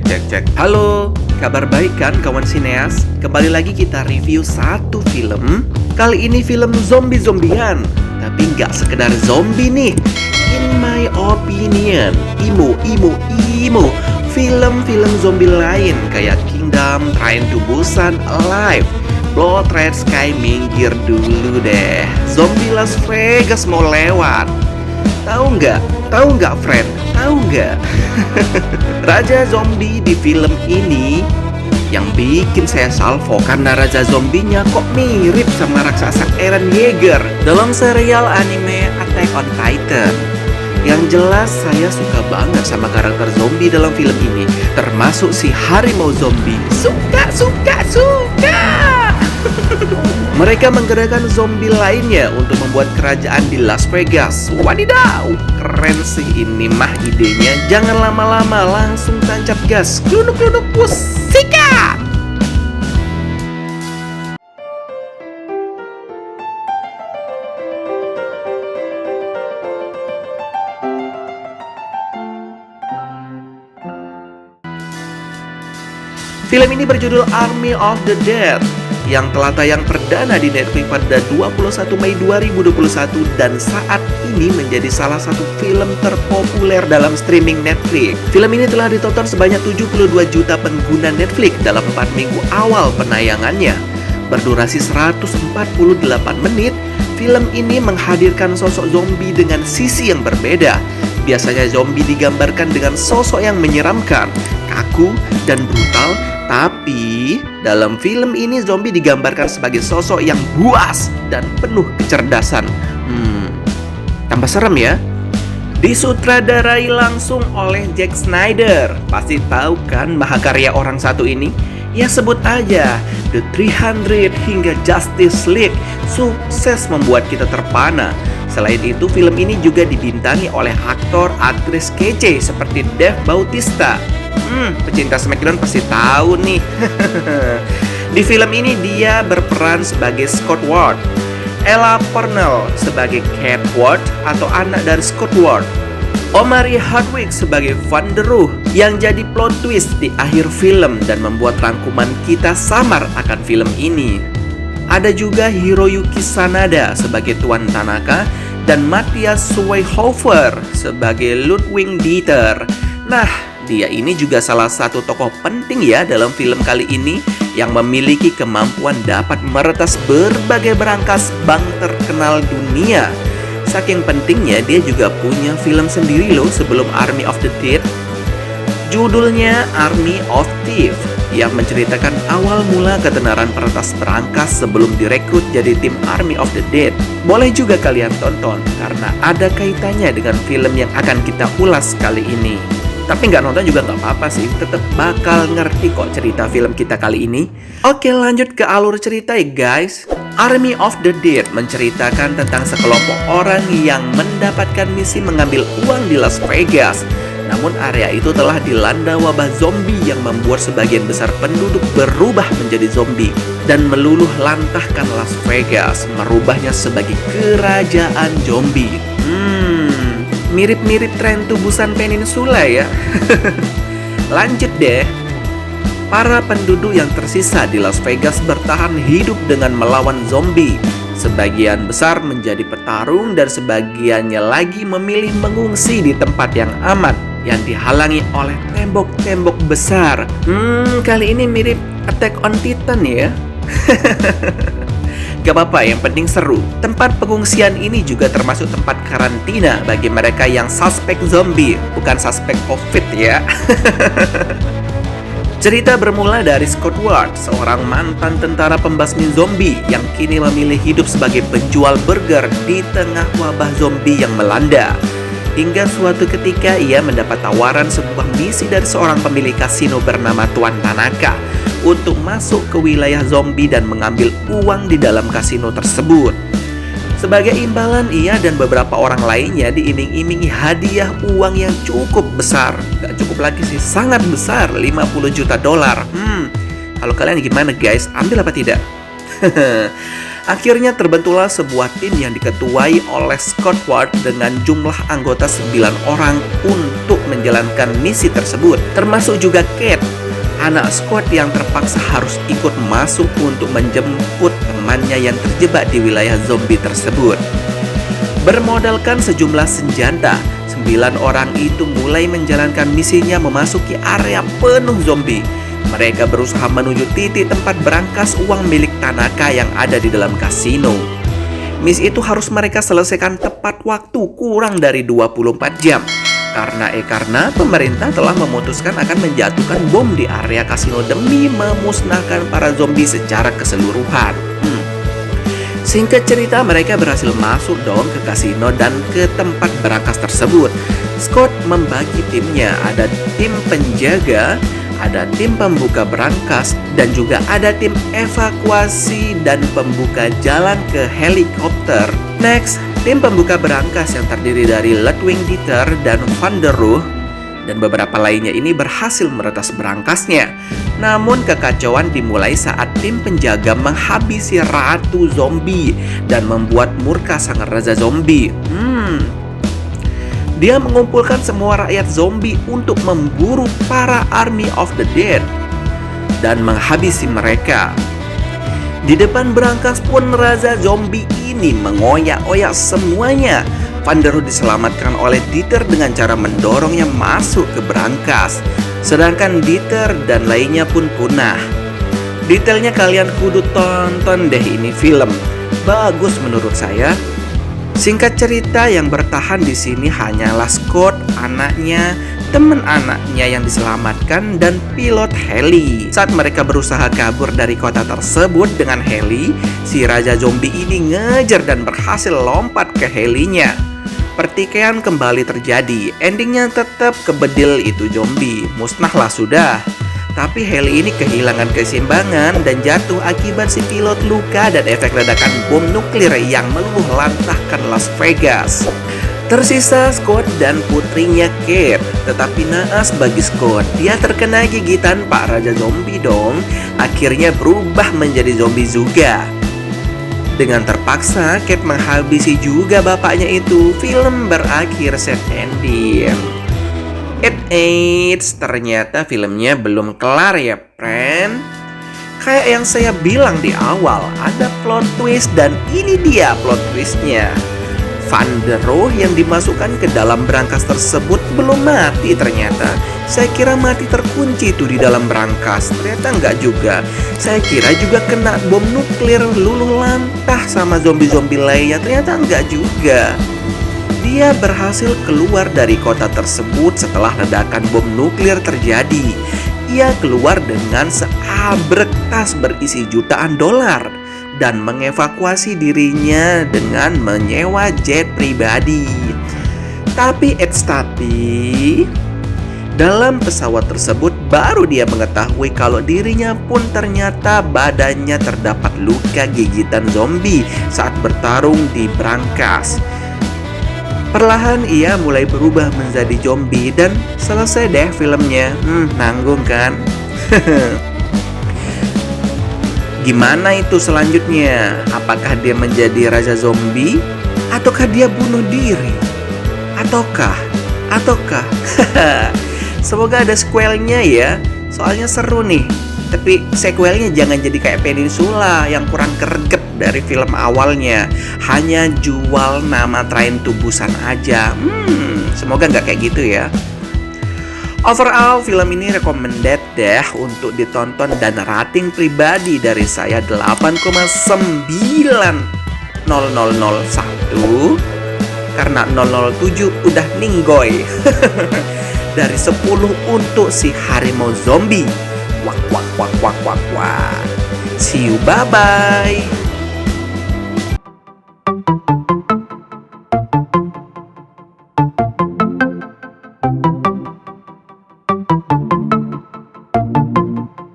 cek. Halo, kabar baik kan kawan sineas? Kembali lagi kita review satu film. Kali ini film zombie-zombian. Tapi nggak sekedar zombie nih. In my opinion, imo. Film-film zombie lain kayak Kingdom, Train to Busan, Alive, Blood Red Sky minggir dulu deh. Zombie Las Vegas mau lewat. Tahu nggak, friend? Tahu nggak? Raja zombie di film ini yang bikin saya salvo karena raja zombinya kok mirip sama raksasa Eren Yeager dalam serial anime Attack on Titan. Yang jelas saya suka banget sama karakter zombie dalam film ini, termasuk si harimau zombie. Suka! Mereka menggerakkan zombie lainnya untuk membuat kerajaan di Las Vegas. Wadidaw, keren sih ini mah idenya. Jangan lama-lama, langsung tancap gas. Kluduk-kluduk, sikat! Film ini berjudul Army of the Dead yang telah tayang perdana di Netflix pada 21 Mei 2021 dan saat ini menjadi salah satu film terpopuler dalam streaming Netflix. Film ini telah ditonton sebanyak 72 juta pengguna Netflix dalam 4 minggu awal penayangannya. Berdurasi 148 menit, film ini menghadirkan sosok zombie dengan sisi yang berbeda. Biasanya zombie digambarkan dengan sosok yang menyeramkan, kaku, dan brutal. Tapi dalam film ini zombie digambarkan sebagai sosok yang buas dan penuh kecerdasan. Tambah serem ya. Disutradarai langsung oleh Zack Snyder. Pasti tahu kan mahakarya orang satu ini? Ya sebut aja The 300 hingga Justice League. Sukses membuat kita terpana. Selain itu film ini juga dibintangi oleh aktor-aktris kece seperti Dave Bautista. Pecinta Smackdown pasti tahu nih. Di film ini dia berperan sebagai Scott Ward, Ella Purnell sebagai Cat Ward atau anak dari Scott Ward, Omari Hardwick sebagai Van der Rohe yang jadi plot twist di akhir film dan membuat rangkuman kita samar akan film ini. Ada juga Hiroyuki Sanada sebagai Tuan Tanaka dan Matthias Schweighöfer sebagai Ludwig Dieter. Nah, dia ini juga salah satu tokoh penting ya dalam film kali ini yang memiliki kemampuan dapat meretas berbagai berangkas bank terkenal dunia. Saking pentingnya dia juga punya film sendiri loh sebelum Army of the Dead. Judulnya Army of Thieves yang menceritakan awal mula ketenaran peretas berangkas sebelum direkrut jadi tim Army of the Dead. Boleh juga kalian tonton karena ada kaitannya dengan film yang akan kita ulas kali ini. Tapi nggak nonton juga nggak apa-apa sih, tetap bakal ngerti kok cerita film kita kali ini. Oke, lanjut ke alur cerita ya guys. Army of the Dead menceritakan tentang sekelompok orang yang mendapatkan misi mengambil uang di Las Vegas. Namun area itu telah dilanda wabah zombie yang membuat sebagian besar penduduk berubah menjadi zombie dan meluluh lantahkan Las Vegas, merubahnya sebagai kerajaan zombie. Mirip-mirip Train to Busan Peninsula ya. Lanjut deh. Para penduduk yang tersisa di Las Vegas bertahan hidup dengan melawan zombie. Sebagian besar menjadi petarung dan sebagiannya lagi memilih mengungsi di tempat yang aman yang dihalangi oleh tembok-tembok besar. Kali ini mirip Attack on Titan ya. Gak apa-apa, yang penting seru. Tempat pengungsian ini juga termasuk tempat karantina bagi mereka yang suspek zombie, bukan suspek COVID ya. Cerita bermula dari Scott Ward, seorang mantan tentara pembasmi zombie yang kini memilih hidup sebagai penjual burger di tengah wabah zombie yang melanda. Hingga suatu ketika ia mendapat tawaran sebuah misi dari seorang pemilik kasino bernama Tuan Tanaka untuk masuk ke wilayah zombie dan mengambil uang di dalam kasino tersebut. Sebagai imbalan, ia dan beberapa orang lainnya diiming-imingi hadiah uang yang cukup besar. Gak cukup lagi sih, sangat besar, $50 juta. Kalau kalian gimana guys, ambil apa tidak? Akhirnya terbentuklah sebuah tim yang diketuai oleh Scott Ward dengan jumlah anggota 9 orang untuk menjalankan misi tersebut. Termasuk juga Kate, anak Scott yang terpaksa harus ikut masuk untuk menjemput temannya yang terjebak di wilayah zombie tersebut. Bermodalkan sejumlah senjata, 9 orang itu mulai menjalankan misinya memasuki area penuh zombie. Mereka berusaha menuju titik tempat berangkas uang milik Tanaka yang ada di dalam kasino. Misi itu harus mereka selesaikan tepat waktu kurang dari 24 jam. Karena pemerintah telah memutuskan akan menjatuhkan bom di area kasino demi memusnahkan para zombie secara keseluruhan. Singkat cerita, mereka berhasil masuk dong ke kasino dan ke tempat berangkas tersebut. Scott membagi timnya, ada tim penjaga, ada tim pembuka berangkas, dan juga ada tim evakuasi dan pembuka jalan ke helikopter. Next, tim pembuka berangkas yang terdiri dari Ludwig Dieter dan Van der Rohe dan beberapa lainnya ini berhasil meretas berangkasnya. Namun kekacauan dimulai saat tim penjaga menghabisi ratu zombie dan membuat murka sang raja zombie. Dia mengumpulkan semua rakyat zombie untuk memburu para Army of the Dead dan menghabisi mereka. Di depan berangkas pun raja zombie ini mengoyak-oyak semuanya. Van der Rohe diselamatkan oleh Dieter dengan cara mendorongnya masuk ke berangkas. Sedangkan Dieter dan lainnya pun punah. Detailnya kalian kudu tonton deh ini film. Bagus menurut saya. Singkat cerita, yang bertahan di sini hanyalah Scott, anaknya, teman anaknya yang diselamatkan, dan pilot heli. Saat mereka berusaha kabur dari kota tersebut dengan heli, si raja zombie ini ngejar dan berhasil lompat ke helinya. Pertikaian kembali terjadi. Endingnya tetap kebedil itu zombie. Musnahlah sudah. Tapi heli ini kehilangan keseimbangan dan jatuh akibat si pilot luka dan efek ledakan bom nuklir yang meluluh lantahkan Las Vegas. Tersisa Scott dan putrinya Kate. Tetapi naas bagi Scott, dia terkena gigitan Pak Raja Zombie dong. Akhirnya berubah menjadi zombie juga. Dengan terpaksa, Kate menghabisi juga bapaknya itu. Film berakhir sad ending. Eits, ternyata filmnya belum kelar ya, friend. Kayak yang saya bilang di awal, ada plot twist dan ini dia plot twistnya. Van der Rohe yang dimasukkan ke dalam berangkas tersebut belum mati ternyata. Saya kira mati terkunci tuh di dalam berangkas. Ternyata enggak juga. Saya kira juga kena bom nuklir luluh lantah sama zombie-zombie lainnya. Ternyata enggak juga. Dia berhasil keluar dari kota tersebut setelah ledakan bom nuklir terjadi. Ia keluar dengan seabrek tas berisi jutaan dolar dan mengevakuasi dirinya dengan menyewa jet pribadi. Tapi dalam pesawat tersebut baru dia mengetahui kalau dirinya pun ternyata badannya terdapat luka gigitan zombie saat bertarung di berangkas. Perlahan ia mulai berubah menjadi zombie dan selesai deh filmnya. Nanggung kan? Gimana itu selanjutnya? Apakah dia menjadi raja zombie? Ataukah dia bunuh diri? Ataukah? Semoga ada sequelnya ya. Soalnya seru nih. Tapi sequelnya jangan jadi kayak Peninsula yang kurang greget dari film awalnya. Hanya jual nama Train to Busan aja. Semoga nggak kayak gitu ya. Overall, film ini recommended deh untuk ditonton dan rating pribadi dari saya 8,9001 karena 007 udah ninggoy. Dari 10 untuk si harimau zombie. Wak. See you, bye-bye.